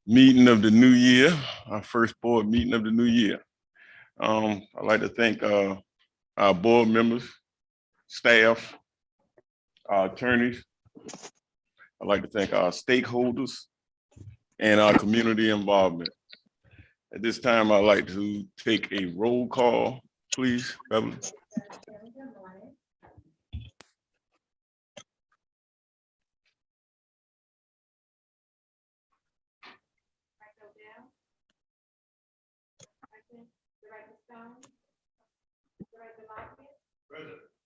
meeting of the new year, our first board meeting of the new year. I'd like to thank our board members, staff, our attorneys. I'd like to thank our stakeholders and our community involvement. At this time, I'd like to take a roll call, please, Beverly.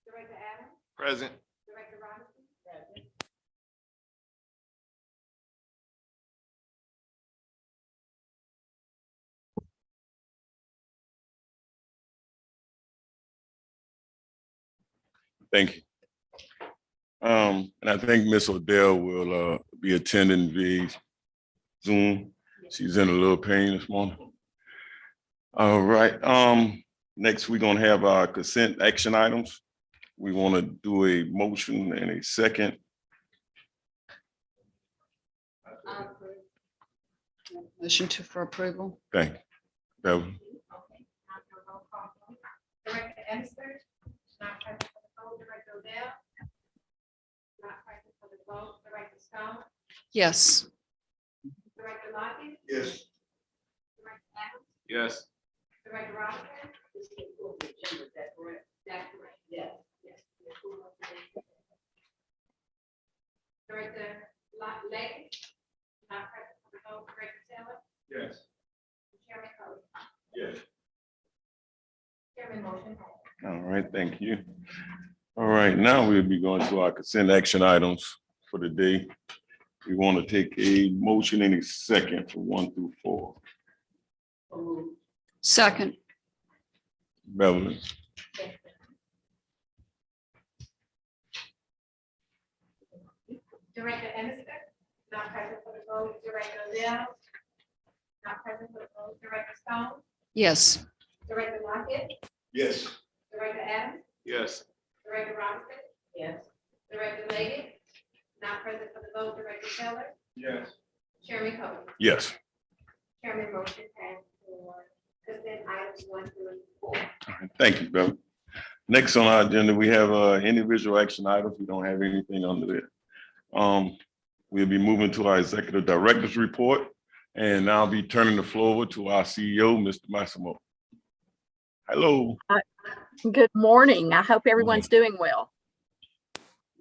Director Adams. Present. Director Robinson. Present. Thank you. And I think Ms. Odell will be attending via Zoom. She's in a little pain this morning. All right. Next, we're gonna have our consent action items. We want to do a motion and a second. Motion for approval. Thank you. Beverly. Director Emerson. Not present for the vote. Director Odell. Not present for the vote. Director Stone. Yes. Director Lockett. Yes. Director Adams. Yes. Director Robinson. That's correct. Yes. Yes. Director Leggett. Not present for the vote. Director Taylor. Yes. Chairman Cody. Yes. Chairman motion passes. All right, thank you. All right, now we'll be going to our consent action items for the day. We want to take a motion and a second for 1 through 4. Second. Beverly. Director Emerson. Not present for the vote. Director Odell. Not present for the vote. Director Stone. Yes. Director Lockett. Yes. Director Adams. Yes. Director Robinson. Yes. Director Leggett. Not present for the vote. Director Taylor. Yes. Chairman Cody. Yes. Chairman motion passed for consent items 1 through 4. All right, thank you, Beverly. Next on our agenda, we have individual action items. We don't have anything under there. We'll be moving to our executive director's report, and I'll be turning the floor over to our CEO, Mr. Massimo. Hello. Good morning. I hope everyone's doing well.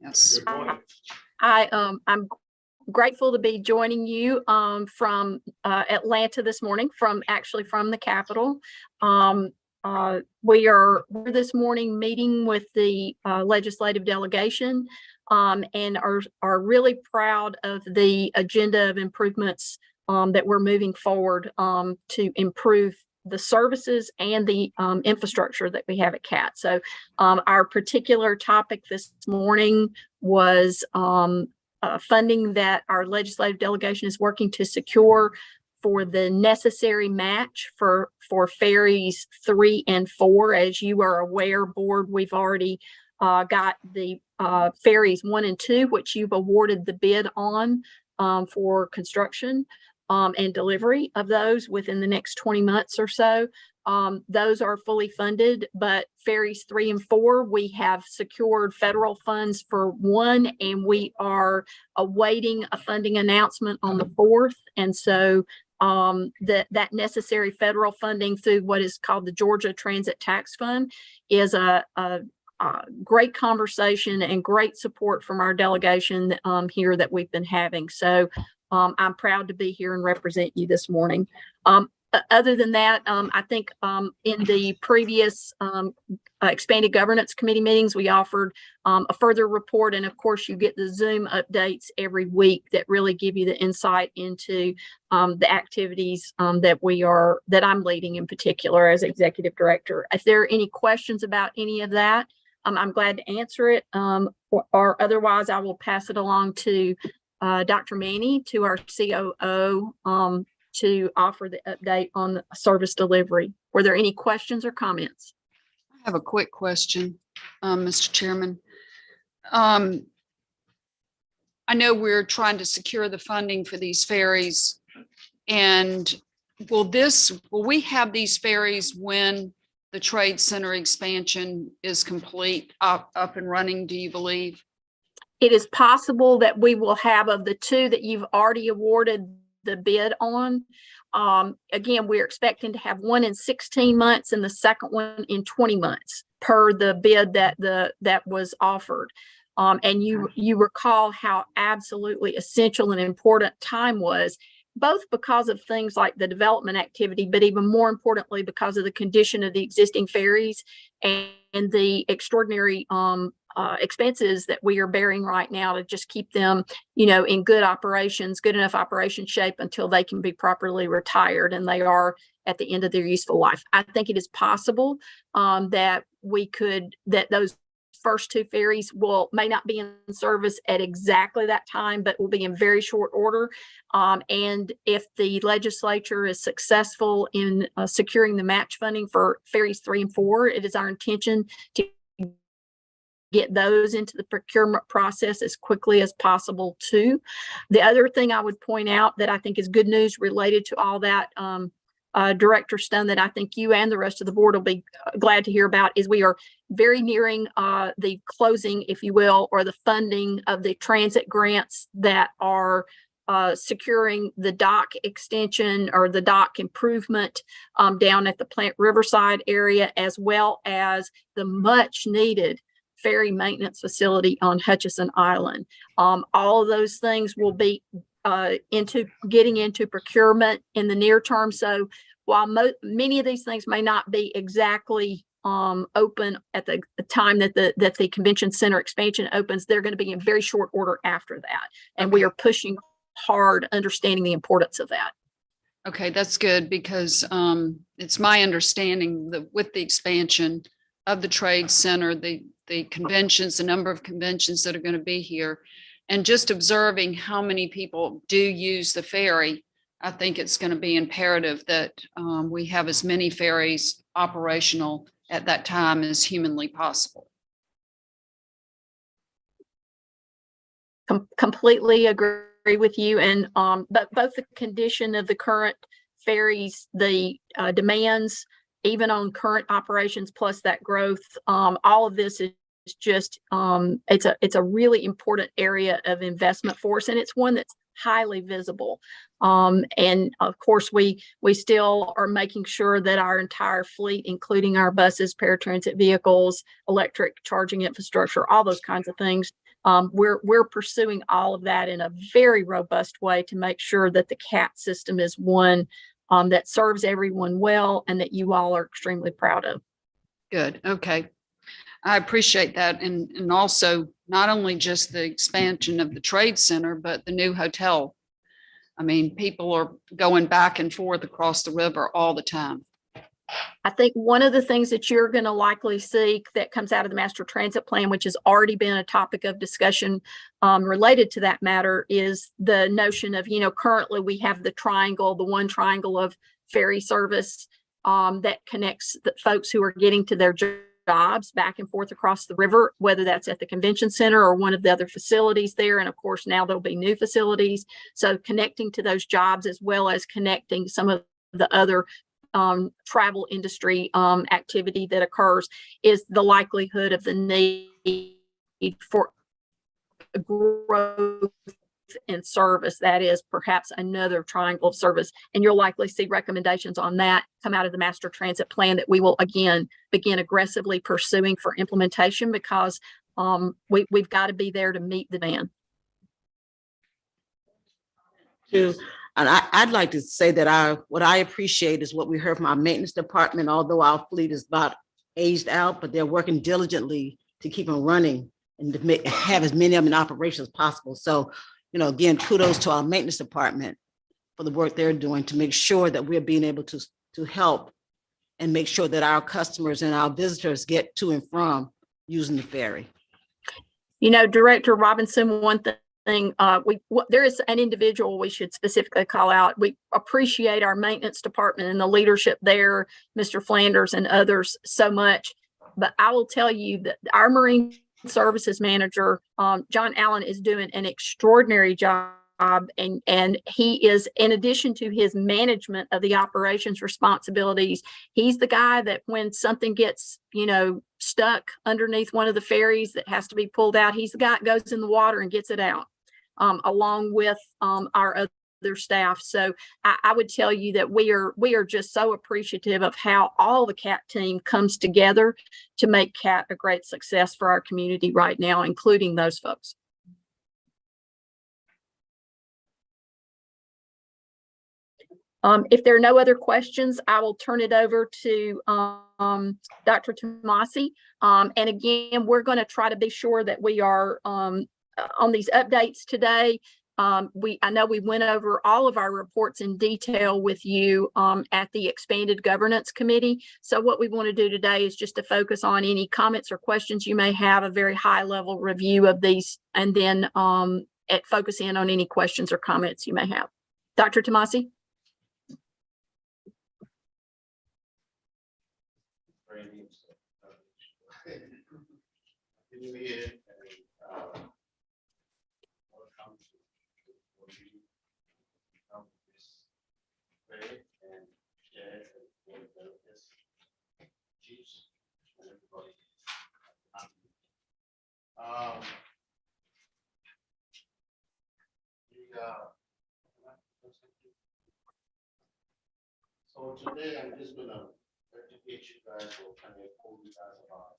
Yes. Good morning. I'm grateful to be joining you from Atlanta this morning, from the Capitol. We're this morning meeting with the legislative delegation and are really proud of the agenda of improvements that we're moving forward to improve the services and the infrastructure that we have at CAT. So our particular topic this morning was funding that our legislative delegation is working to secure for the necessary match for ferries 3 and 4. As you are aware, board, we've already got the ferries 1 and 2, which you've awarded the bid on for construction and delivery of those within the next 20 months or so. Those are fully funded, but ferries 3 and 4, we have secured federal funds for 1, and we are awaiting a funding announcement on the 4th. And so that necessary federal funding through what is called the Georgia Transit Tax Fund is a great conversation and great support from our delegation here that we've been having. So I'm proud to be here and represent you this morning. Other than that, I think in the previous expanded governance committee meetings, we offered a further report. And of course, you get the Zoom updates every week that really give you the insight into the activities that I'm leading in particular as executive director. If there are any questions about any of that, I'm glad to answer it. Or otherwise, I will pass it along to Dr. Manny, to our COO, to offer the update on the service delivery. Were there any questions or comments? I have a quick question, Mr. Chairman. I know we're trying to secure the funding for these ferries And will we have these ferries when the Trade Center expansion is complete, up and running, do you believe? It is possible that we will have, of the two that you've already awarded the bid on. Again, we're expecting to have one in 16 months and the second one in 20 months per the bid that was offered. And you recall how absolutely essential and important time was, both because of things like the development activity, but even more importantly, because of the condition of the existing ferries and the extraordinary expenses that we are bearing right now to just keep them, in good enough operation shape until they can be properly retired and they are at the end of their useful life. I think it is possible that those first two ferries may not be in service at exactly that time, but will be in very short order. And if the legislature is successful in securing the match funding for ferries 3 and 4, it is our intention to get those into the procurement process as quickly as possible too. The other thing I would point out that I think is good news related to all that, Director Stone, that I think you and the rest of the board will be glad to hear about, is we are very nearing the closing, if you will, or the funding of the transit grants that are securing the dock extension or the dock improvement down at the Plant Riverside area, as well as the much needed ferry maintenance facility on Hutchison Island. All of those things will be getting into procurement in the near term. So while many of these things may not be exactly open at the time that the convention center expansion opens, they're going to be in very short order after that. And we are pushing hard, understanding the importance of that. Okay, that's good, because it's my understanding that with the expansion of the Trade Center, the conventions, the number of conventions that are going to be here, and just observing how many people do use the ferry, I think it's going to be imperative that we have as many ferries operational at that time as humanly possible. Completely agree with you. And but both the condition of the current ferries, the demands, even on current operations, plus that growth, all of this is just it's a really important area of investment for us, and it's one that's highly visible. And of course, we still are making sure that our entire fleet, including our buses, paratransit vehicles, electric charging infrastructure, all those kinds of things, we're pursuing all of that in a very robust way to make sure that the CAT system is one that serves everyone well and that you all are extremely proud of. Good. Okay. I appreciate that. And also not only just the expansion of the Trade Center, but the new hotel. I mean, people are going back and forth across the river all the time. I think one of the things that you're going to likely see that comes out of the master transit plan, which has already been a topic of discussion related to that matter, is the notion of, currently we have the one triangle of ferry service that connects the folks who are getting to their jobs back and forth across the river, whether that's at the convention center or one of the other facilities there. And of course, now there'll be new facilities. So connecting to those jobs, as well as connecting some of the other travel industry activity that occurs, is the likelihood of the need for growth and service. That is perhaps another triangle of service. And you'll likely see recommendations on that come out of the master transit plan that we will again begin aggressively pursuing for implementation, because we've got to be there to meet the demand. And I'd like to say that what I appreciate is what we heard from our maintenance department. Although our fleet is about aged out, but they're working diligently to keep them running and to have as many of them in operation as possible. So, again, kudos to our maintenance department for the work they're doing to make sure that we're being able to help and make sure that our customers and our visitors get to and from using the ferry. Director Robinson, one thing, there is an individual we should specifically call out. We appreciate our maintenance department and the leadership there, Mr. Flanders and others, so much. But I will tell you that our Marine Services Manager, John Allen, is doing an extraordinary job And he is, in addition to his management of the operations responsibilities, he's the guy that when something gets, stuck underneath one of the ferries that has to be pulled out, he's the guy that goes in the water and gets it out, along with our other staff. So I would tell you that we are just so appreciative of how all the CAT team comes together to make CAT a great success for our community right now, including those folks. If there are no other questions, I will turn it over to Dr. Tomasi. And again, we're going to try to be sure that we are on these updates today. I know we went over all of our reports in detail with you at the Expanded Governance Committee. So what we want to do today is just to focus on any comments or questions you may have, a very high level review of these, and then focus in on any questions or comments you may have. Dr. Tomasi? New Year, and welcome to this prayer and share this chiefs and everybody. So today I'm just gonna educate you guys or kind of pull you guys about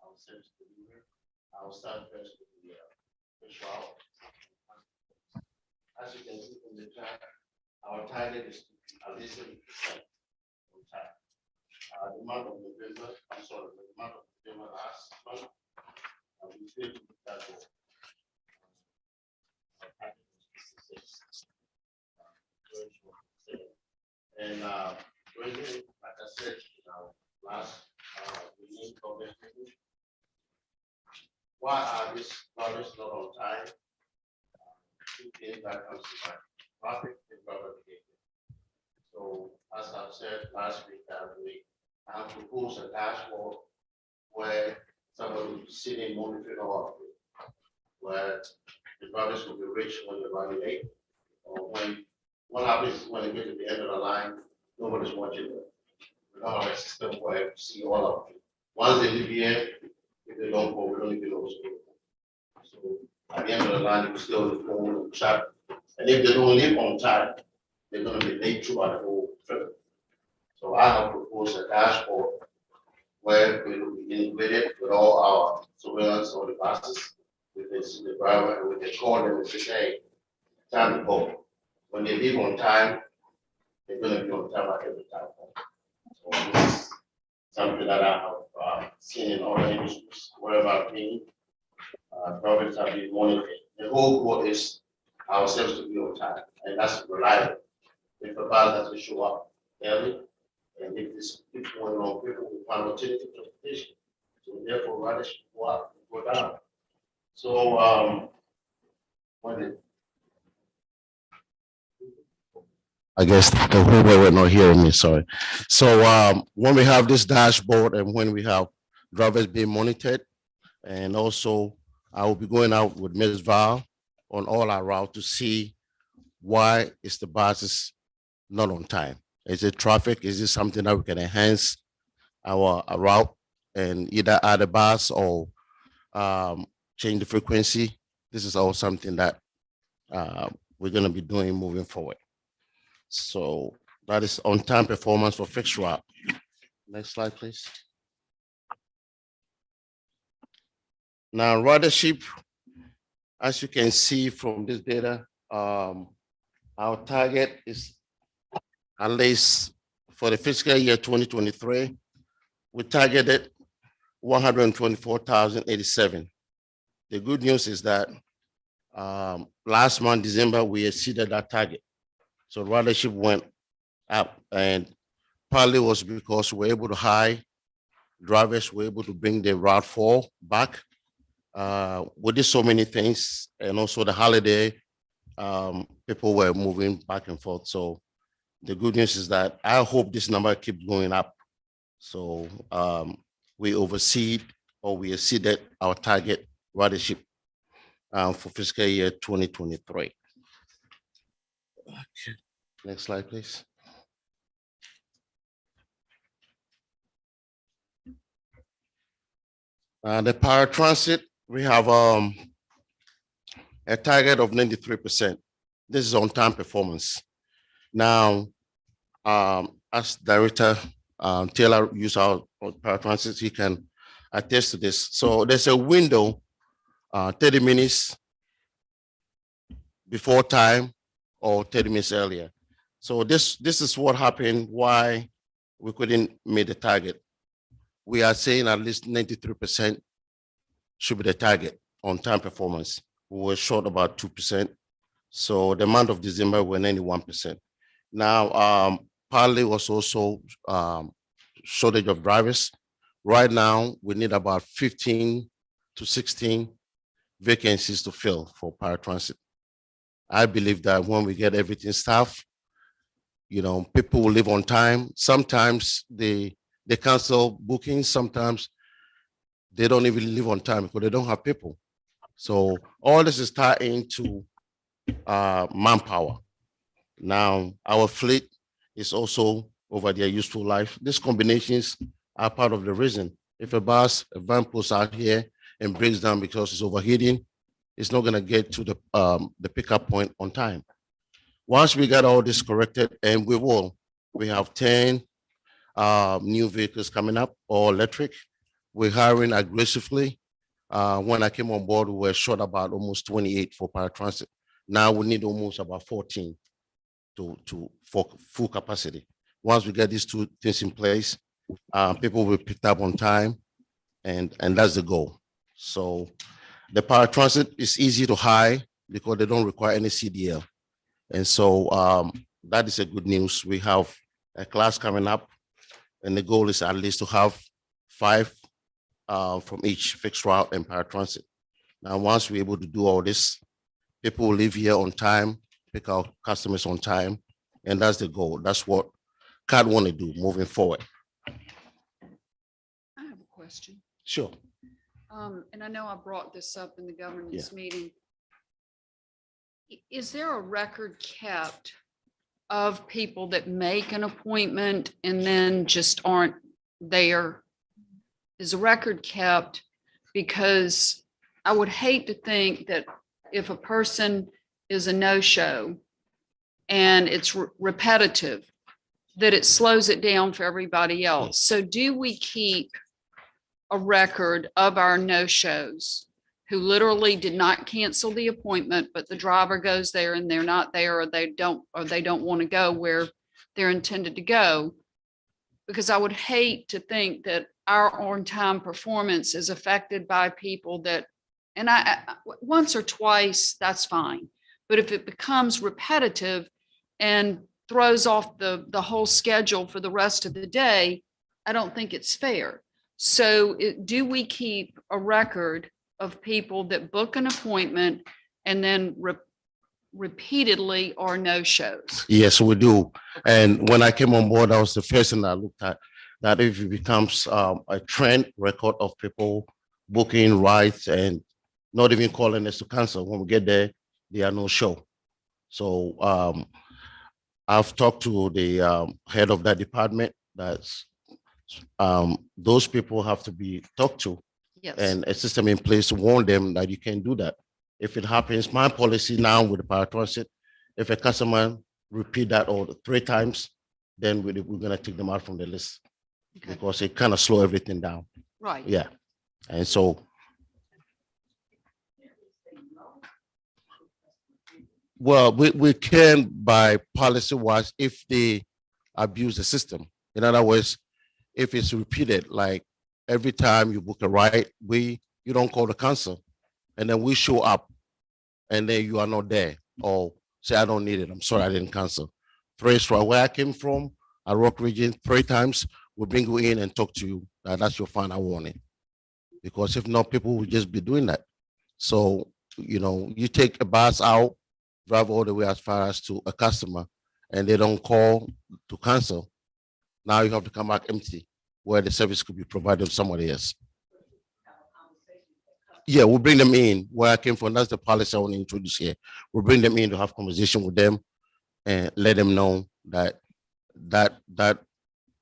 our service delivery. I'll start first with the visual. As you can see from the chart, our target is to be at least 70% on time. The month of November, the month of November last month, we failed to meet that goal. Our target was 66. And like I said, last meeting, why are these projects not on time? Two things that comes to mind: traffic and rubber behavior. So, as I've said last week, I proposed a dashboard where someone will be sitting monitoring all of it, where the drivers will be rich when they're running late, or when what happens when they get to the end of the line, nobody's watching them. We don't have a system where you see all of it. Once they leave here, if they don't go, we don't even know what's going on. So at the end of the line, you still on the phone and chat. And if they don't leave on time, they're going to be late throughout the whole trip. So I have proposed a dashboard where we will be integrated with all our surveillance on the buses. We can see the driver and we can call them and say, hey, time to go. When they leave on time, they're going to be on time at every time. So this is something that I have seen in other industries, wherever I've been. Drivers have been monitored. The whole goal is ourselves to be on time, and that's reliable. If a bus doesn't show up early, and if this keeps going on, people will find alternative transportation. So therefore, riders should go up and go down. So I guess the whole way we're not hearing me, sorry. So when we have this dashboard and when we have drivers being monitored, and also I will be going out with Ms. Val on all our route to see why is the buses not on time. Is it traffic? Is it something that we can enhance our route and either add a bus or change the frequency? This is all something that we're going to be doing moving forward. So that is on-time performance for fixed route. Next slide, please. Now, ridership, as you can see from this data, our target is at least for the fiscal year 2023, we targeted 124,087. The good news is that last month, December, we exceeded that target. So ridership went up, and partly was because we were able to hire drivers, were able to bring the Route 4 back. We did so many things, and also the holiday, people were moving back and forth. So the good news is that I hope this number keeps going up. So we exceeded our target ridership for fiscal year 2023. Next slide, please. The paratransit, we have a target of 93%. This is on-time performance. Now, as Director Taylor used our paratransit, he can attest to this. So there's a window, 30 minutes before time or 30 minutes earlier. So this is what happened, why we couldn't meet the target. We are saying at least 93% should be the target on time performance. We were short about 2%. So the month of December, we're 91%. Now, partly was also shortage of drivers. Right now, we need about 15 to 16 vacancies to fill for paratransit. I believe that when we get everything staffed, people will live on time. Sometimes they cancel bookings. Sometimes they don't even live on time because they don't have people. So all this is tied into manpower. Now, our fleet is also over their useful life. These combinations are part of the reason. If a van pulls out here and breaks down because it's overheating, it's not going to get to the pickup point on time. Once we got all this corrected, and we have 10 new vehicles coming up, all electric. We're hiring aggressively. When I came on board, we were short about almost 28 for paratransit. Now we need almost about 14 for full capacity. Once we get these two things in place, people will be picked up on time, and that's the goal. So the paratransit is easy to hire because they don't require any CDL. And so that is a good news. We have a class coming up, and the goal is at least to have 5 from each fixed route and paratransit. Now, once we're able to do all this, people will live here on time, pick our customers on time, and that's the goal. That's what CAT want to do moving forward. I have a question. Sure. And I know I brought this up in the governance meeting. Is there a record kept of people that make an appointment and then just aren't there? Is a record kept? Because I would hate to think that if a person is a no-show and it's repetitive, that it slows it down for everybody else. So do we keep a record of our no-shows who literally did not cancel the appointment, but the driver goes there and they're not there, or they don't want to go where they're intended to go? Because I would hate to think that our on-time performance is affected by people that, and I once or twice, that's fine. But if it becomes repetitive and throws off the whole schedule for the rest of the day, I don't think it's fair. So do we keep a record of people that book an appointment and then repeatedly are no-shows? Yes, we do. And when I came on board, that was the first thing I looked at, that if it becomes a trend record of people booking rides and not even calling us to cancel, when we get there, they are no show. So I've talked to the head of that department. That's those people have to be talked to. Yes. And a system in place to warn them that you can't do that. If it happens, my policy now with the paratransit, if a customer repeat that or 3 times, then we're going to take them out from the list. Okay. Because it kind of slow everything down. Right. Yeah. And so, well, we can by policy wise if they abuse the system. In other words, if it's repeated, like every time you book a ride, you don't call the council, and then we show up, and then you are not there, or say I don't need it. I'm sorry, I didn't cancel. 3 straight. Where I came from, at Rock Region, 3 times we bring you in and talk to you. That's your final warning, because if not, people will just be doing that. So you take a bus out, drive all the way as far as to a customer, and they don't call to cancel. Now you have to come back empty, where the service could be provided to somebody else. Yeah, we'll bring them in where I came from. That's the policy I want to introduce here. We'll bring them in to have conversation with them and let them know that that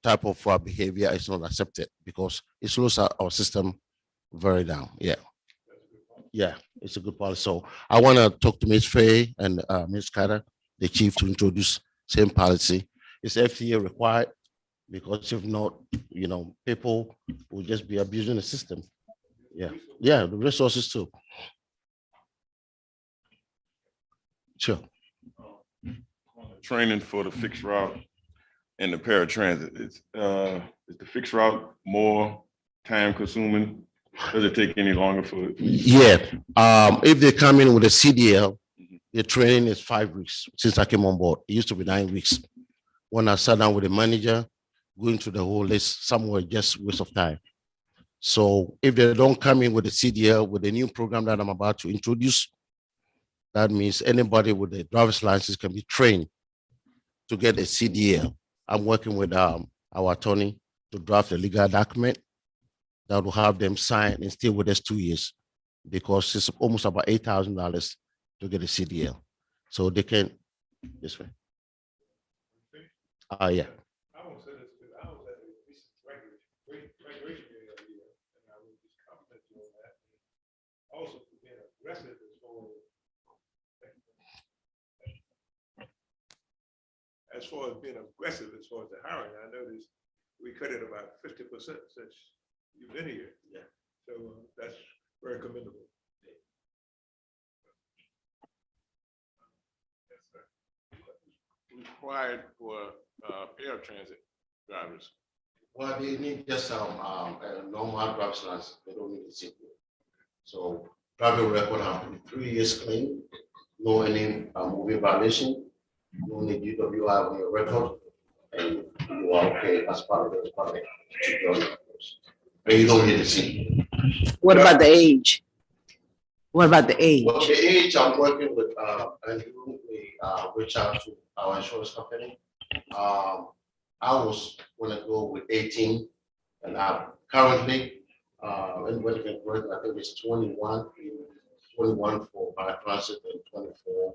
type of behavior is not accepted because it slows our system very down. Yeah. Yeah, it's a good policy. So I want to talk to Ms. Fay and Ms. Carter, the chief, to introduce same policy. It's FDA required because if not, people will just be abusing the system. Yeah, yeah, the resources too. Sure. Training for the fixed route and the paratransit. Is the fixed route more time consuming? Does it take any longer for? Yeah, if they come in with a CDL, the training is 5 weeks since I came on board. It used to be 9 weeks. When I sat down with the manager, going through the whole list, somewhere just waste of time. So if they don't come in with a CDL, with the new program that I'm about to introduce, that means anybody with a driver's license can be trained to get a CDL. I'm working with our attorney to draft a legal document that will have them sign and stay with us 2 years because it's almost about $8,000 to get a CDL. So they can, this way. Yeah. I won't say this because I was at a recent graduation meeting of the year, and I would just compliment you on that. Also for being aggressive as far as being aggressive as far as the hiring. I noticed we cut it about 50% since you've been here. Yeah. So that's very commendable. Yes, sir. Required for paratransit drivers? Well, they need just a normal driver's license. They don't need a CDL. So driving record have to be 3 years clean, no any moving violation, no need UWI on your record, and you are okay as part of the public. But you don't need a CDL. What about the age? What about the age? Well, the age I'm working with, and we reach out to our insurance company. I was gonna go with 18, and currently, anybody can work, I think it's 21 for paratransit and 24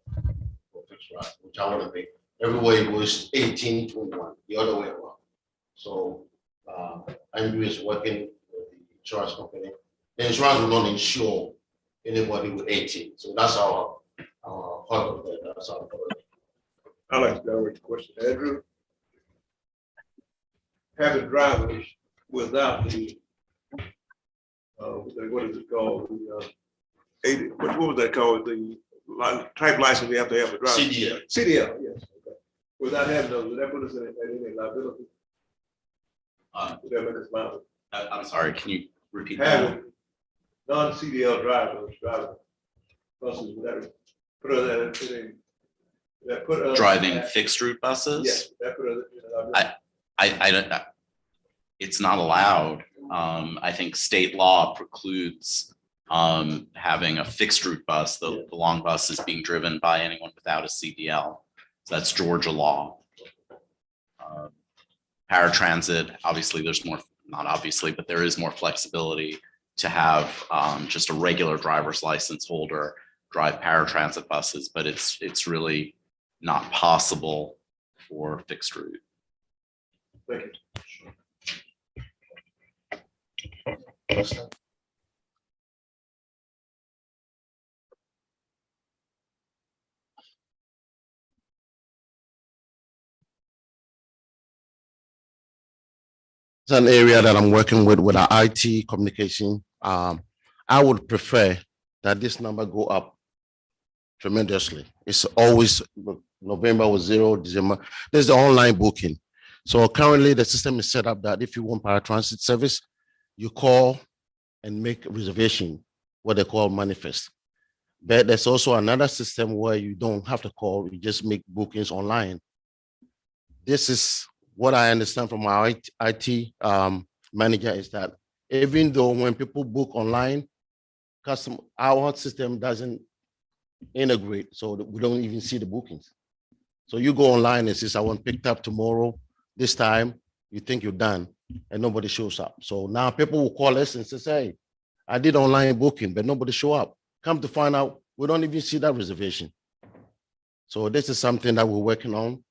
for fixed route, which I wanna make. Everywhere it was 18, 21, the other way around. So, Andrew is working with the insurance company. The insurance will not insure anybody with 18. So that's our part of that. That's our part. I like to direct the question, Andrew. Having drivers without the, what is it called? What was that called? The type license we have to have a driver. CDL. CDL, yes. Okay. Without having those, would that put us in any liability? Would that make us liable? I'm sorry, can you repeat that? Having non-CDL drivers driving buses, would that put us in a, that put us? Driving fixed route buses? Yes, that put us in a liability. I don't, it's not allowed. I think state law precludes having a fixed route bus. The long bus is being driven by anyone without a CDL. So that's Georgia law. Paratransit, obviously there's more, not obviously, but there is more flexibility to have just a regular driver's license holder drive paratransit buses, but it's really not possible for fixed route. Thank you. It's an area that I'm working with our IT communication. I would prefer that this number go up tremendously. It's always November was 0, December. There's the online booking. So currently the system is set up that if you want paratransit service, you call and make a reservation, what they call manifest. But there's also another system where you don't have to call, you just make bookings online. This is what I understand from our IT manager is that even though when people book online, our system doesn't integrate, so we don't even see the bookings. So you go online and says, I want picked up tomorrow, this time, you think you're done, and nobody shows up. So now people will call us and say, hey, I did online booking, but nobody show up. Come to find out, we don't even see that reservation. So this is something that we're working on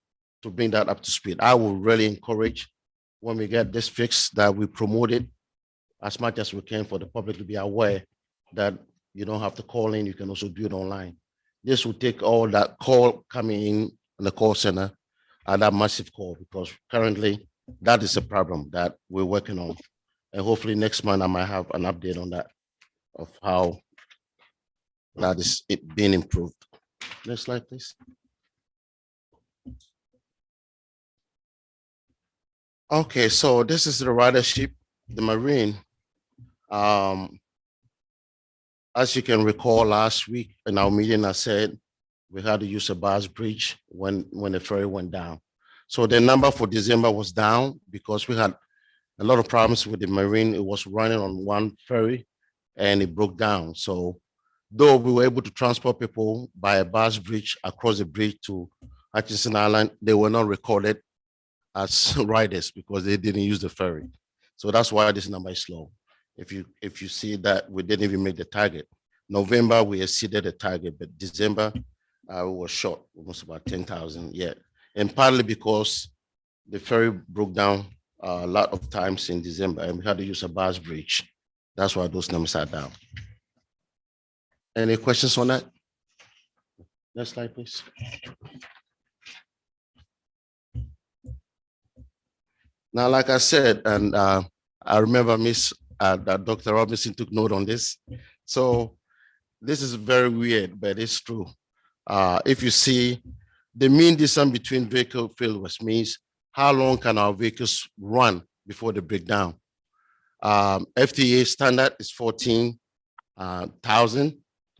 to bring that up to speed. I will really encourage when we get this fixed that we promote it as much as we can for the public to be aware that you don't have to call in, you can also do it online. This will take all that call coming in the call center and that massive call, because currently that is a problem that we're working on. And hopefully next month I might have an update on that of how that is it being improved. Next slide, please. Okay, so this is the ridership, the Marine. As you can recall, last week in our meeting, I said we had to use a bus bridge when the ferry went down. So the number for December was down because we had a lot of problems with the Marine. It was running on one ferry and it broke down. So though we were able to transport people by a bus bridge across the bridge to Hutchinson Island, they were not recorded as riders because they didn't use the ferry. So that's why this number is low. If you see that we didn't even make the target. November, we exceeded the target, but December, we were short, almost about 10,000 yet. And partly because the ferry broke down a lot of times in December and we had to use a bus bridge. That's why those numbers are down. Any questions on that? Next slide, please. Now, like I said, and I remember that Dr. Robinson took note on this. So this is very weird, but it's true. If you see the mean distance between vehicle failures means how long can our vehicles run before they break down? FTA standard is 14,000.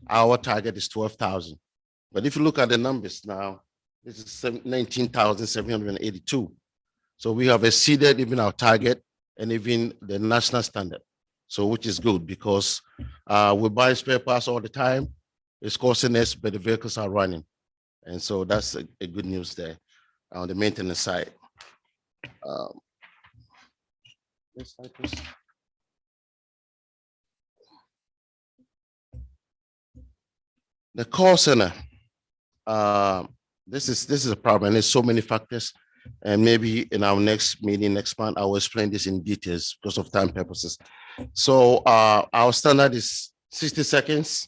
Our target is 12,000. But if you look at the numbers now, this is 19,782. So we have exceeded even our target and even the national standard. So which is good because we buy spare parts all the time. It's costing us, but the vehicles are running. And so that's a good news there on the maintenance side. Next slide, please. The call center. This is a problem. There's so many factors. And maybe in our next meeting next month, I will explain this in details because of time purposes. So our standard is 60 seconds.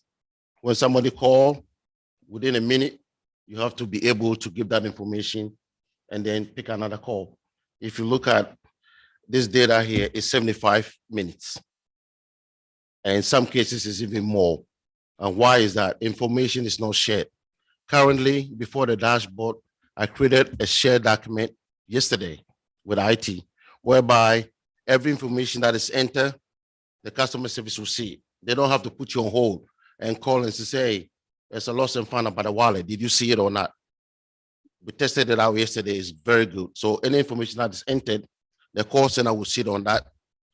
When somebody call, within a minute, you have to be able to give that information and then pick another call. If you look at this data here, it's 75 minutes. And in some cases, it's even more. And why is that? Information is not shared. Currently, before the dashboard, I created a shared document yesterday with IT, whereby every information that is entered, the customer service will see it. They don't have to put you on hold and call and say, hey, there's a lost and found about the wallet. Did you see it or not? We tested it out yesterday. It's very good. So any information that is entered, the call center will sit on that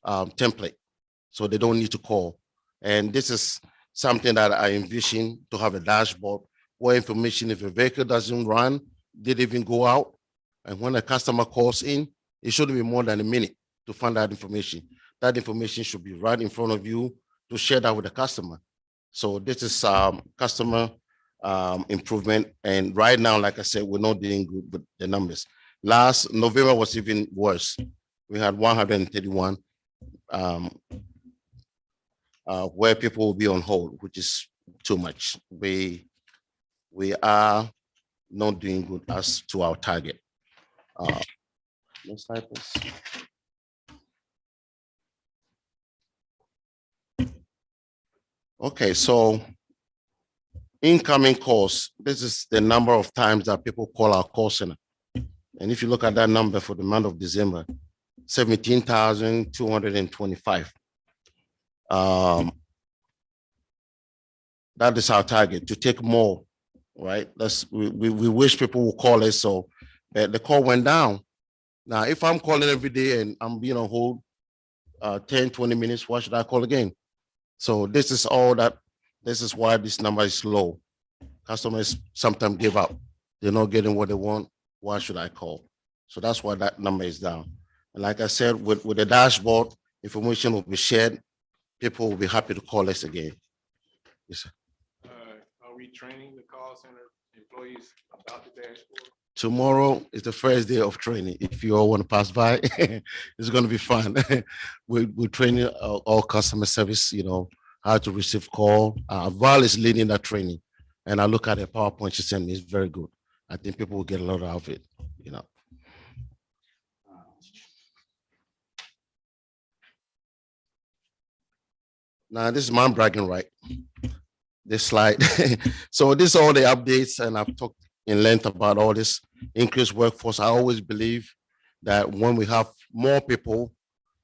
template. So they don't need to call. And this is something that I envision to have a dashboard where information, if a vehicle doesn't run, didn't even go out. And when a customer calls in, it shouldn't be more than a minute to find that information. That information should be right in front of you to share that with the customer. So this is customer improvement. And right now, like I said, we're not doing good with the numbers. Last November was even worse. We had 131 where people will be on hold, which is too much. We are not doing good as to our target. Next slide, please. Okay, so incoming calls. This is the number of times that people call our call center. And if you look at that number for the month of December, 17,225. That is our target, to take more, right? We wish people will call us, so the call went down. Now, if I'm calling every day and I'm being on hold 10, 20 minutes, why should I call again? So this is all that, this is why this number is low. Customers sometimes give up. They're not getting what they want. Why should I call? So that's why that number is down. And like I said, with the dashboard, information will be shared. People will be happy to call us again. Yes, sir. Are we training the call center employees about the dashboard? Tomorrow is the first day of training. If you all want to pass by, it's going to be fun. We're training all customer service, how to receive call. Val is leading that training. And I look at the PowerPoint she sent me, it's very good. I think people will get a lot out of it. Now, this is my bragging right. This slide. So this are all the updates, and I've talked in length about all this increased workforce. I always believe that when we have more people,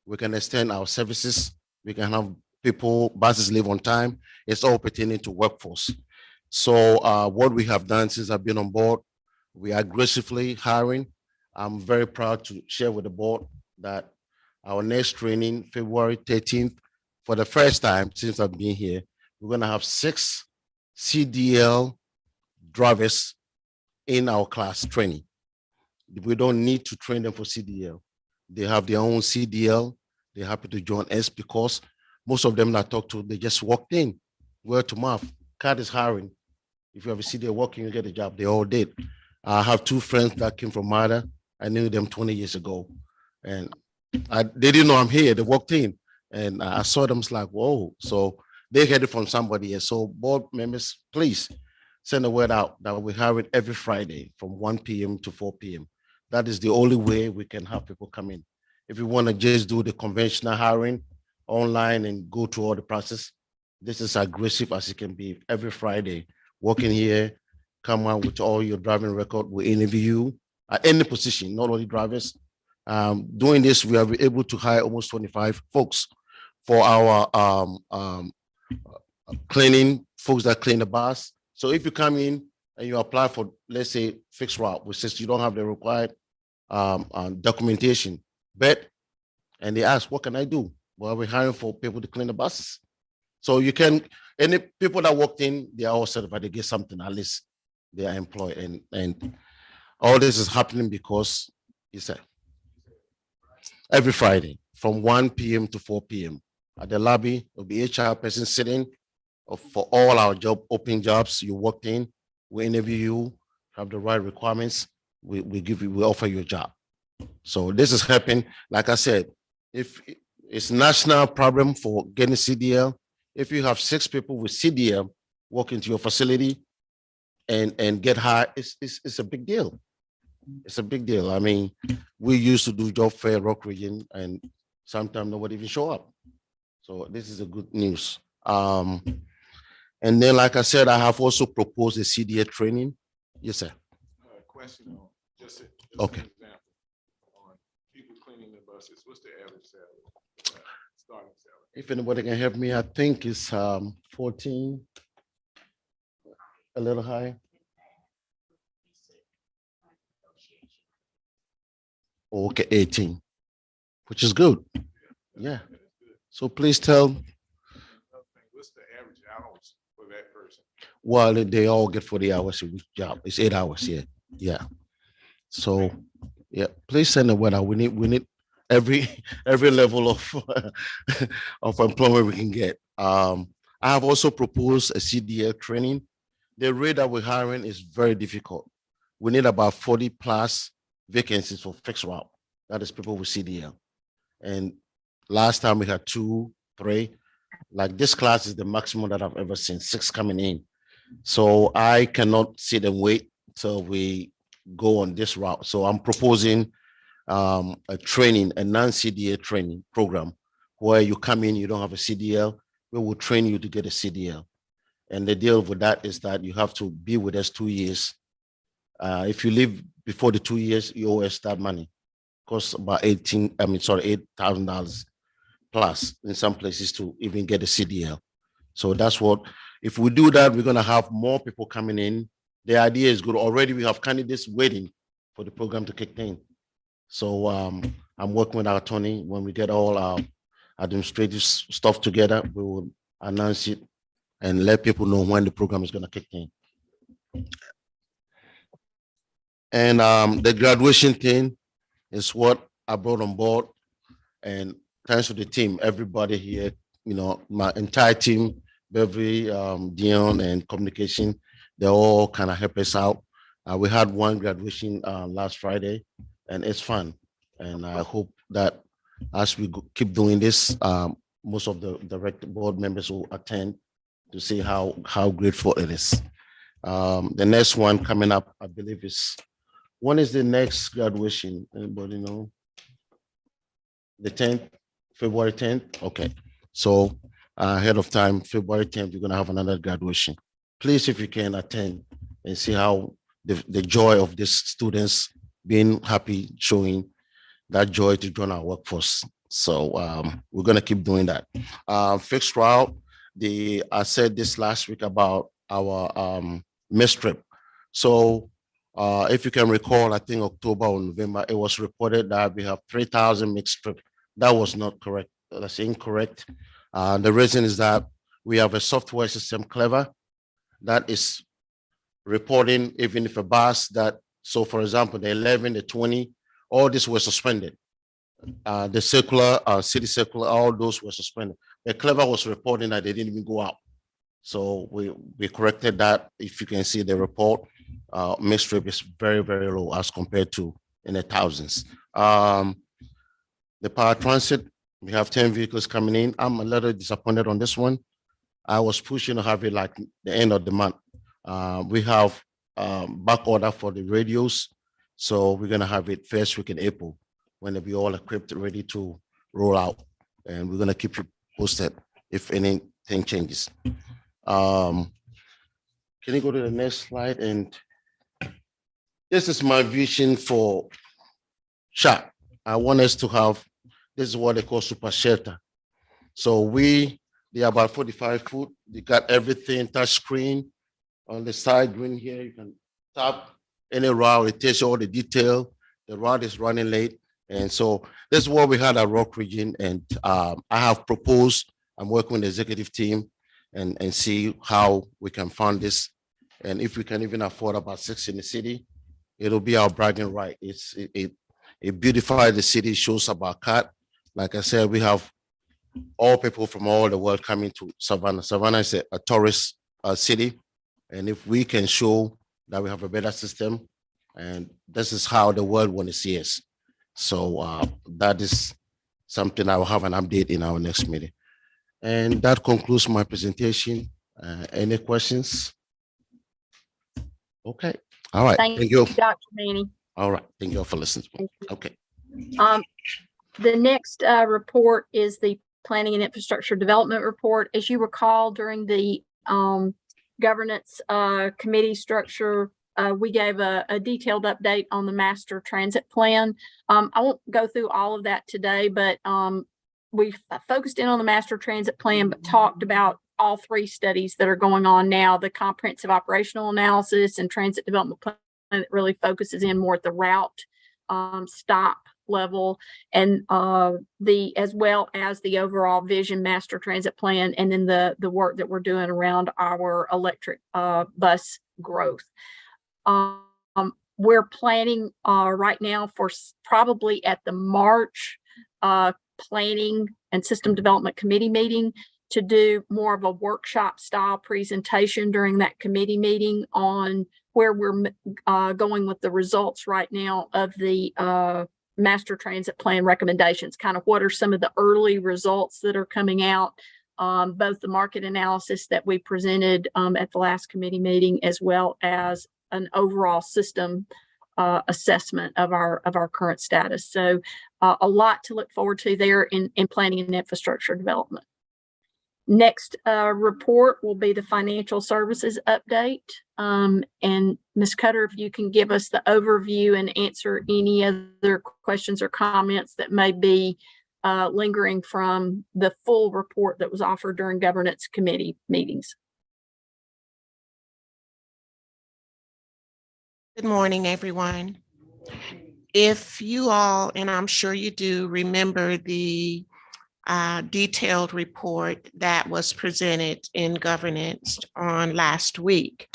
we can extend our services. We can have people, buses leave on time. It's all pertaining to workforce. So what we have done since I've been on board, we are aggressively hiring. I'm very proud to share with the board that our next training, February 13th, for the first time since I've been here, we're going to have 6 CDL drivers in our class training. We don't need to train them for CDL. They have their own CDL. They're happy to join us because most of them that I talked to, they just walked in, word to mouth. CAT is hiring. If you have a CDL working, you get a job. They all did. I have 2 friends that came from MADA. I knew them 20 years ago. And they didn't know I'm here. They walked in and I saw them, it's like, whoa. So they heard it from somebody else. So board members, please send a word out that we have it every Friday from 1 p.m. to 4 p.m. That is the only way we can have people come in. If you want to just do the conventional hiring online and go through all the process, this is aggressive as it can be. Every Friday, walk in here, come out with all your driving record. We interview you at any position, not only drivers. Doing this, we are able to hire almost 25 folks for our cleaning, folks that clean the bus. So if you come in and you apply for, let's say, fixed route, which says you don't have the required documentation, and they ask, what can I do? Well, we're hiring for people to clean the buses. So you can, any people that walked in, they are all certified, they get something, at least they are employed. And all this is happening because it's every Friday from 1 p.m. to 4 p.m. At the lobby, there'll be HR person sitting for all our open jobs. You walked in, we interview you, have the right requirements, we offer you a job. So this is happening. Like I said, if it's national problem for getting CDL, if you have 6 people with CDL walk into your facility and get hired, it's a big deal. It's a big deal. I mean, we used to do job fair, Rock Region, and sometimes nobody even show up. So this is a good news. And then, like I said, I have also proposed a CDL training. Yes, sir. Question on just Okay. an example on people cleaning the buses. What's the average salary? Starting salary. If anybody can help me, I think it's 14, a little high. Okay, 18, which is good. Yeah. So please tell. What's the average hours for that person? Well, they all get 40 hours a week job. It's 8 hours. Yeah. Yeah. So, yeah, please send a word out. We need every level of employment we can get. I have also proposed a CDL training. The rate that we're hiring is very difficult. We need about 40 plus vacancies for fixed route. That is people with CDL. And last time we had 2, 3. Like this class is the maximum that I've ever seen, 6 coming in. So I cannot sit and wait till we go on this route. So I'm proposing a training, a non-CDL training program where you come in, you don't have a CDL, we will train you to get a CDL. And the deal with that is that you have to be with us 2 years. If you leave before the 2 years, you owe us that money. Costs about $8,000 plus in some places to even get a CDL. So that's what, if we do that, we're going to have more people coming in. The idea is good. Already we have candidates waiting for the program to kick in. So I'm working with our attorney. When we get all our administrative stuff together, we will announce it and let people know when the program is going to kick in. And the graduation thing is what I brought on board. And thanks to the team, everybody here, my entire team, Beverly, Dion, and communication, They all kind of help us out. We had one graduation last Friday, and it's fun. And I hope that as we keep doing this, most of the direct board members will attend to see how grateful it is. The next one coming up, I believe is, when is the next graduation? Anybody know? The 10th, February 10th? Okay. So ahead of time, February 10th, we're gonna have another graduation. Please, if you can attend and see how the joy of these students being happy, showing that joy to join our workforce. So we're gonna keep doing that. Fixed route, I said this last week about our missed trip. So if you can recall, I think October or November, it was reported that we have 3,000 mixed trip. That was not correct. That's incorrect. The reason is that we have a software system, Clever, that is reporting even if a bus that, so for example, the 11, the 20, all this were suspended. The circular, city circular, all those were suspended. The Clever was reporting that they didn't even go out. So we corrected that. If you can see the report, mixed trip is very, very low as compared to in the thousands. The power transit, we have 10 vehicles coming in. I'm a little disappointed on this one. I was pushing to have it like the end of the month. We have back order for the radios. So we're gonna have it first week in April when they'll be all equipped, ready to roll out. And we're gonna keep you posted if anything changes. Can you go to the next slide? And this is my vision for SHOP. I want us to have, this is what they call super shelter. So they are about 45 foot. They got everything, touch screen on the side, green here. You can tap any route. It tells you all the detail. The route is running late. And so this is what we had at Rock Region. And I have proposed, I'm working with the executive team and see how we can fund this. And if we can even afford about 6 in the city, it'll be our bragging right. It beautifies the city, shows about cat. Like I said, we have all people from all the world coming to Savannah. Savannah is a tourist city. And if we can show that we have a better system, and this is how the world want to see us. So that is something I will have an update in our next meeting. And that concludes my presentation. Any questions? Okay. All right. Thank Thank you. Dr. Manny. All right. Thank you all for listening. Okay. The next report is the Planning and Infrastructure Development Report. As you recall, during the governance committee structure, we gave a detailed update on the master transit plan. I won't go through all of that today, but we focused in on the master transit plan, but talked about all 3 studies that are going on now, the comprehensive operational analysis and transit development plan that really focuses in more at the route stop level, and as well as the overall vision master transit plan, and then the work that we're doing around our electric bus growth. We're planning right now for probably at the March Planning and System Development Committee meeting to do more of a workshop style presentation during that committee meeting on where we're going with the results right now of the master transit plan recommendations. Kind of what are some of the early results that are coming out, both the market analysis that we presented at the last committee meeting, as well as an overall system assessment of our current status. So a lot to look forward to there in planning and infrastructure development. Next report will be the financial services update. And Ms. Cutter, if you can give us the overview and answer any other questions or comments that may be lingering from the full report that was offered during governance committee meetings. Good morning, everyone. If you all, and I'm sure you do, remember the detailed report that was presented in governance on last week.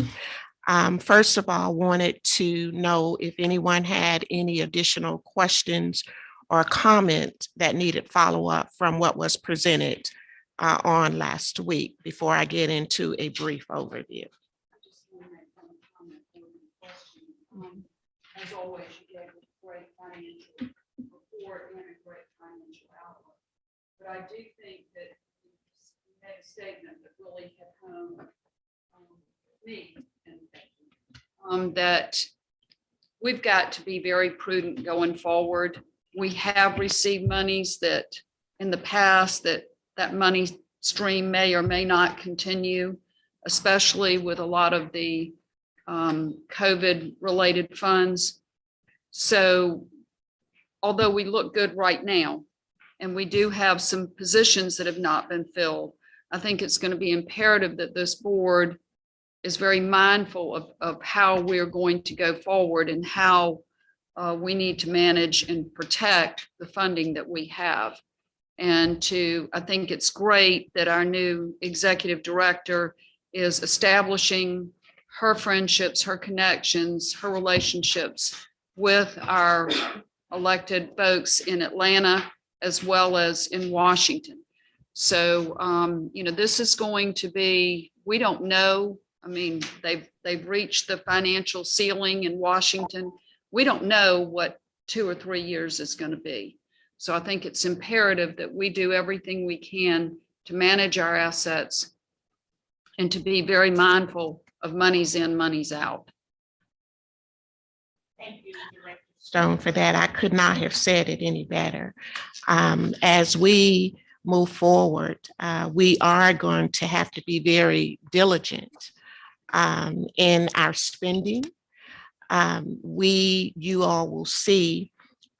First of all, wanted to know if anyone had any additional questions or comments that needed follow-up from what was presented on last week before I get into a brief overview. as always, you gave a great financial report and a great financial outlook. But I do think that you made a statement that really hit home me, and that we've got to be very prudent going forward. We have received monies that in the past that money stream may or may not continue, especially with a lot of the COVID related funds. So although we look good right now, and we do have some positions that have not been filled, I think it's going to be imperative that this board is very mindful of how we're going to go forward and how we need to manage and protect the funding that we have. And I think it's great that our new executive director is establishing her friendships, her connections, her relationships with our elected folks in Atlanta as well as in Washington. So, this is going to be, we don't know. I mean, they've reached the financial ceiling in Washington. We don't know what 2 or 3 years is going to be. So I think it's imperative that we do everything we can to manage our assets and to be very mindful of money's in, money's out. Thank you, Director Stone, for that. I could not have said it any better. As we move forward, we are going to have to be very diligent in our spending. You all will see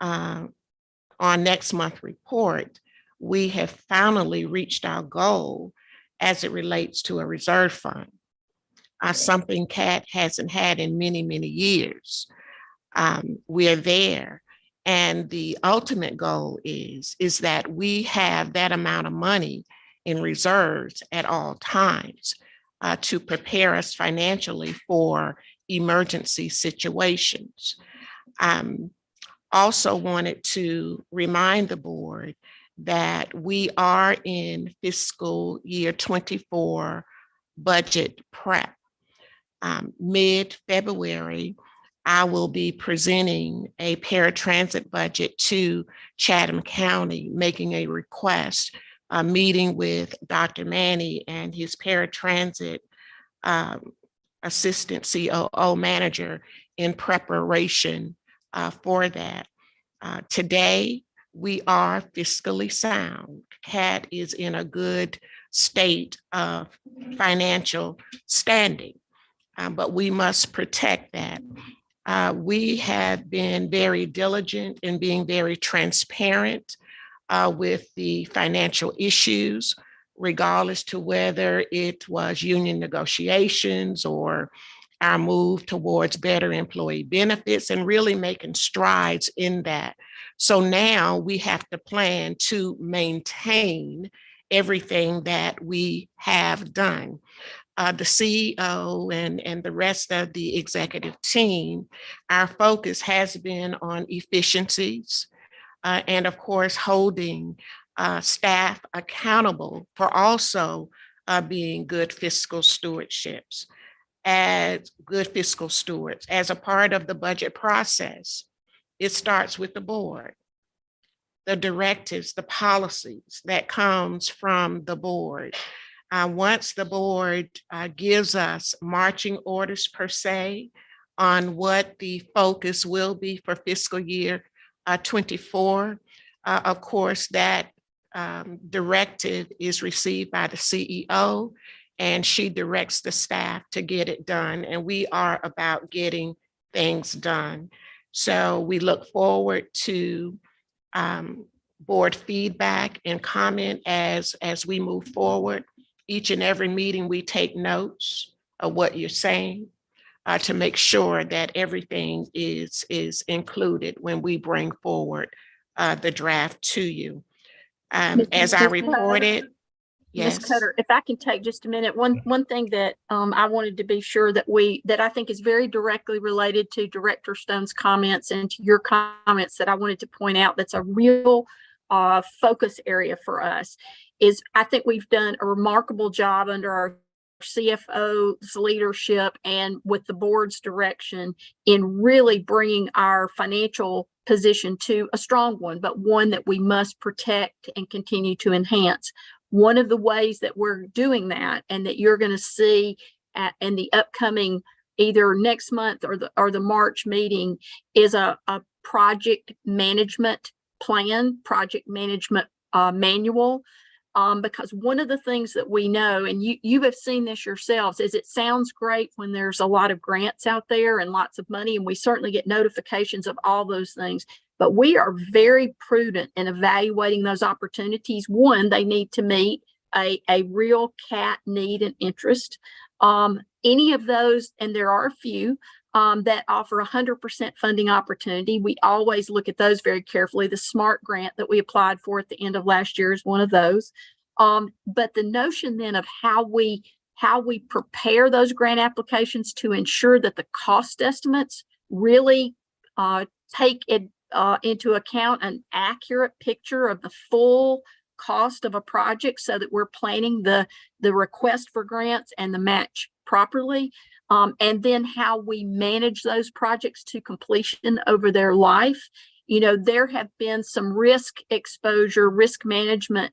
on next month's report, we have finally reached our goal as it relates to a reserve fund, something CAT hasn't had in many, many years. We are there. And the ultimate goal is that we have that amount of money in reserves at all times to prepare us financially for emergency situations. Also wanted to remind the board that we are in fiscal year 24 budget prep. Mid-February, I will be presenting a paratransit budget to Chatham County, making a request, meeting with Dr. Manny and his paratransit assistant COO manager in preparation for that. Today, we are fiscally sound. CAT is in a good state of financial standing, but we must protect that. We have been very diligent in being very transparent with the financial issues, regardless to whether it was union negotiations or our move towards better employee benefits, and really making strides in that. So now we have to plan to maintain everything that we have done. The CEO and the rest of the executive team, our focus has been on efficiencies and of course, holding staff accountable for also being good fiscal stewardships. As good fiscal stewards, as a part of the budget process, it starts with the board. The directives, the policies that comes from the board. Once the board gives us marching orders per se on what the focus will be for fiscal year 24, of course, that directive is received by the CEO, and she directs the staff to get it done. And we are about getting things done. So we look forward to board feedback and comment as we move forward. Each and every meeting, we take notes of what you're saying to make sure that everything is included when we bring forward the draft to you. As I reported, Ms. yes. Cutter, if I can take just a minute, one thing that I wanted to be sure that I think is very directly related to Director Stone's comments and to your comments that I wanted to point out, that's a real focus area for us, is I think we've done a remarkable job under our CFO's leadership and with the board's direction in really bringing our financial position to a strong one, but one that we must protect and continue to enhance. One of the ways that we're doing that and that you're going to see in the upcoming either next month or the March meeting is a project management plan, project management manual. Because one of the things that we know, and you have seen this yourselves, is it sounds great when there's a lot of grants out there and lots of money, and we certainly get notifications of all those things. But we are very prudent in evaluating those opportunities. One, they need to meet a real CAT need and interest. Any of those, and there are a few, that offer 100% funding opportunity. We always look at those very carefully. The SMART grant that we applied for at the end of last year is one of those. But the notion then of how we prepare those grant applications to ensure that the cost estimates really take it into account an accurate picture of the full cost of a project so that we're planning the request for grants and the match properly. And then how we manage those projects to completion over their life. You know, there have been some risk exposure, risk management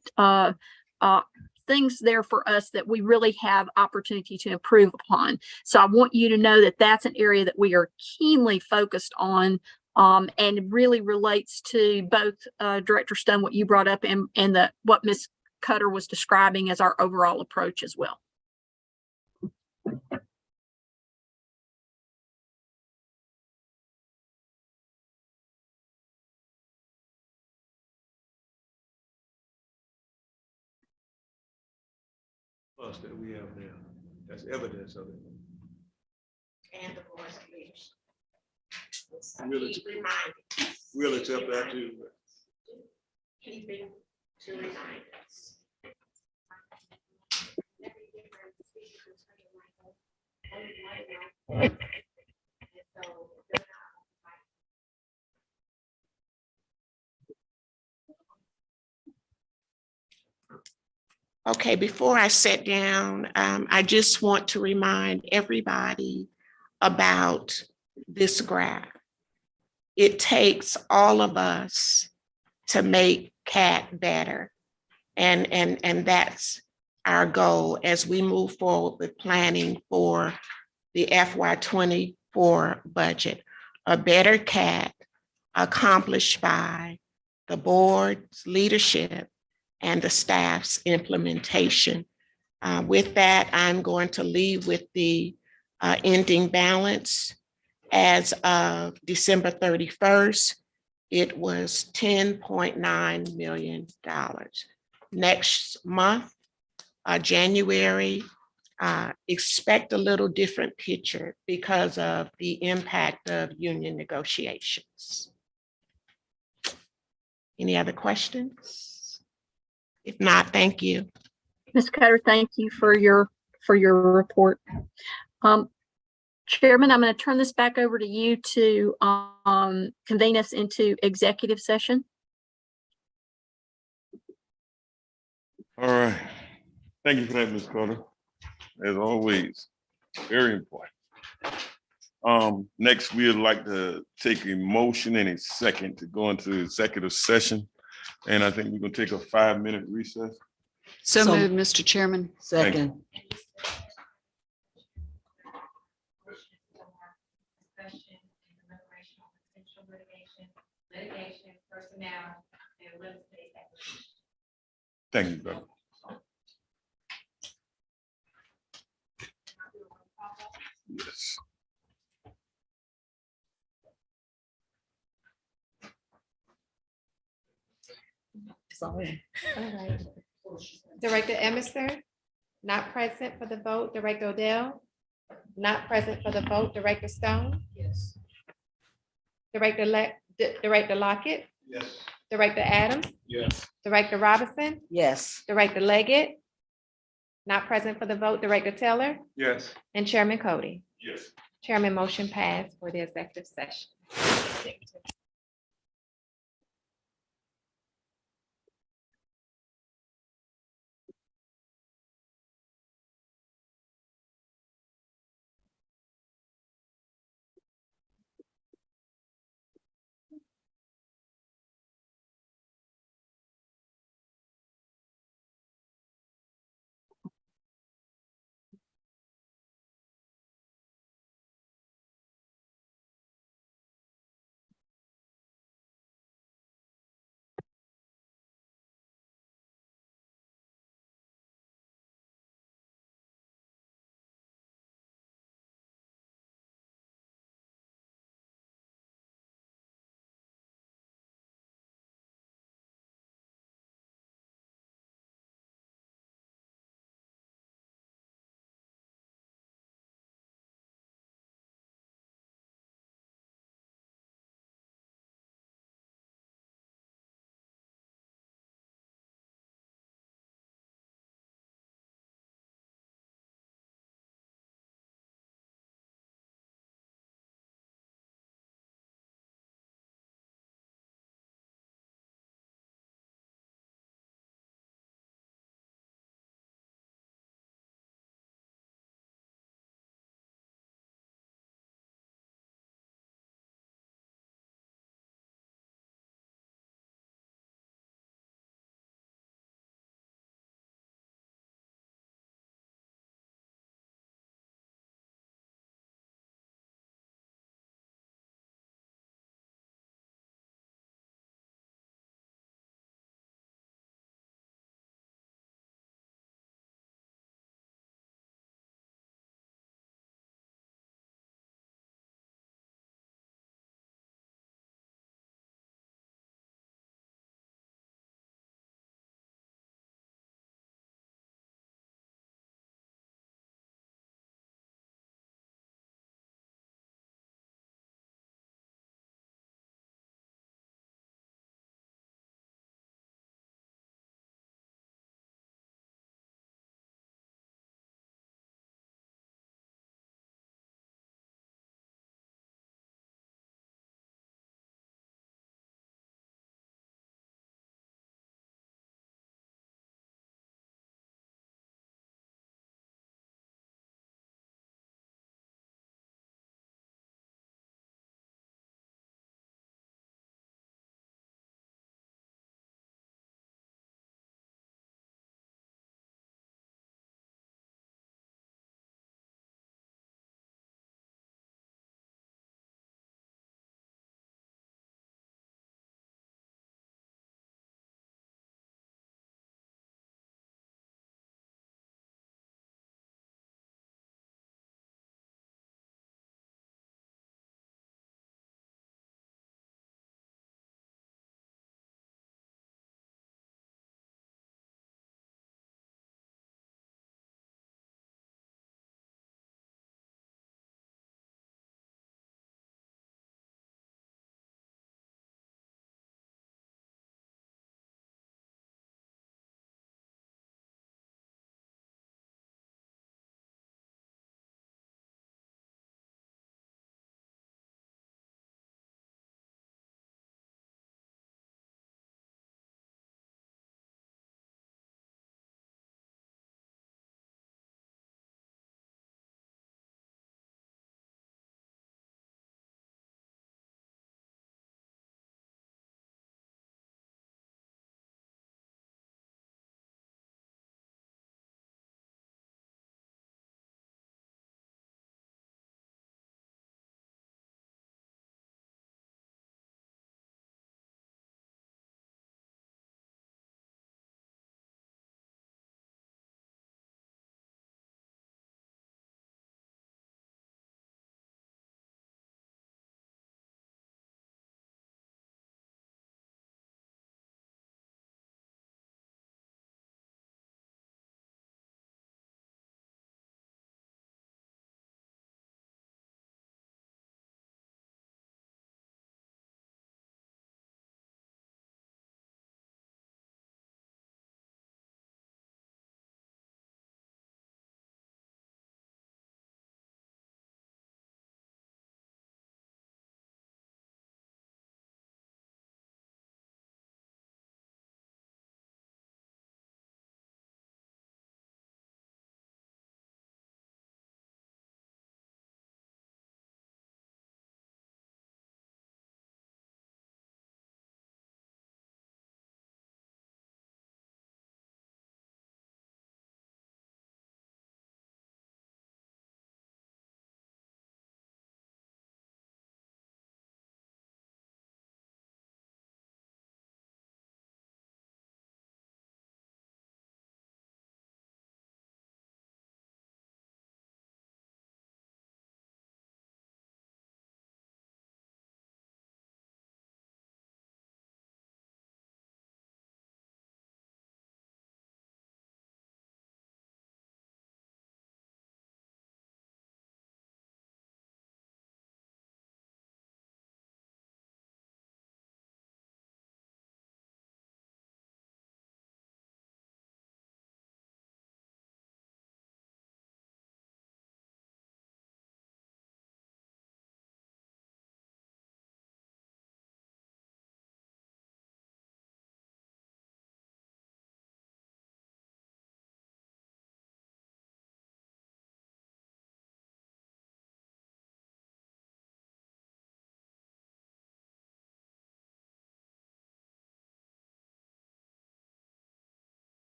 things there for us that we really have opportunity to improve upon. So I want you to know that that's an area that we are keenly focused on, and really relates to both Director Stone, what you brought up, and what Ms. Cutter was describing as our overall approach as well. Plus that we have now, that's evidence of it. And the board's leadership. Really, Keep reminding. we'll accept that too. Keeping to remind us. Okay, before I sit down, I just want to remind everybody about this graph. It takes all of us to make CAT better. And that's our goal as we move forward with planning for the FY24 budget. A better CAT accomplished by the board's leadership and the staff's implementation. With that, I'm going to leave with the ending balance. As of December 31st, it was $10.9 million. Next month, January, expect a little different picture because of the impact of union negotiations. Any other questions? If not, thank you. Ms. Cutter, thank you for your report. Chairman, I'm going to turn this back over to you to convene us into executive session. All right. Thank you for that, Ms. Carter. As always, very important. Next, we'd like to take a motion and a second to go into executive session. And I think we're going to take a 5-minute recess. So So- moved, Mr. Chairman. Second. Discussion and deliberation on potential litigation, personnel, and real estate acquisition. Thank you, brother. Yes. Director Emerson, not present for the vote. Director Odell, not present for the vote. Director Stone. Yes. Director Lockett, Yes. Director Adams, Yes. Director Robinson, Yes. Director Leggett, not present for the vote. Director Taylor, Yes. and Chairman Cody. Yes. Chairman, motion passed for the executive session.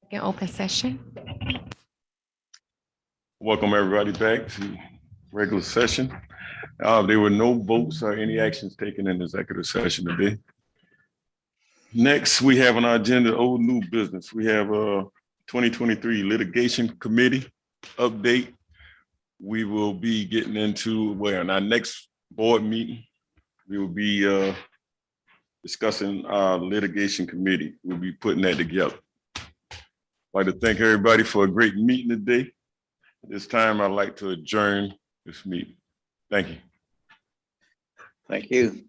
In open session. Welcome everybody back to regular session. There were no votes or any actions taken in executive session today. Next, we have on our agenda old new business. We have a 2023 litigation committee update. We will be getting into, well, in our next board meeting, we will be discussing our litigation committee. We'll be putting that together. I'd like to thank everybody for a great meeting today. At this time, I'd like to adjourn this meeting. Thank you. Thank you.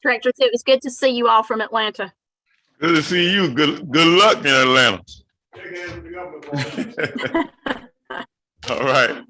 Directors, it was good to see you all from Atlanta. Good to see you. Good luck in Atlanta. Take care of the government. All right.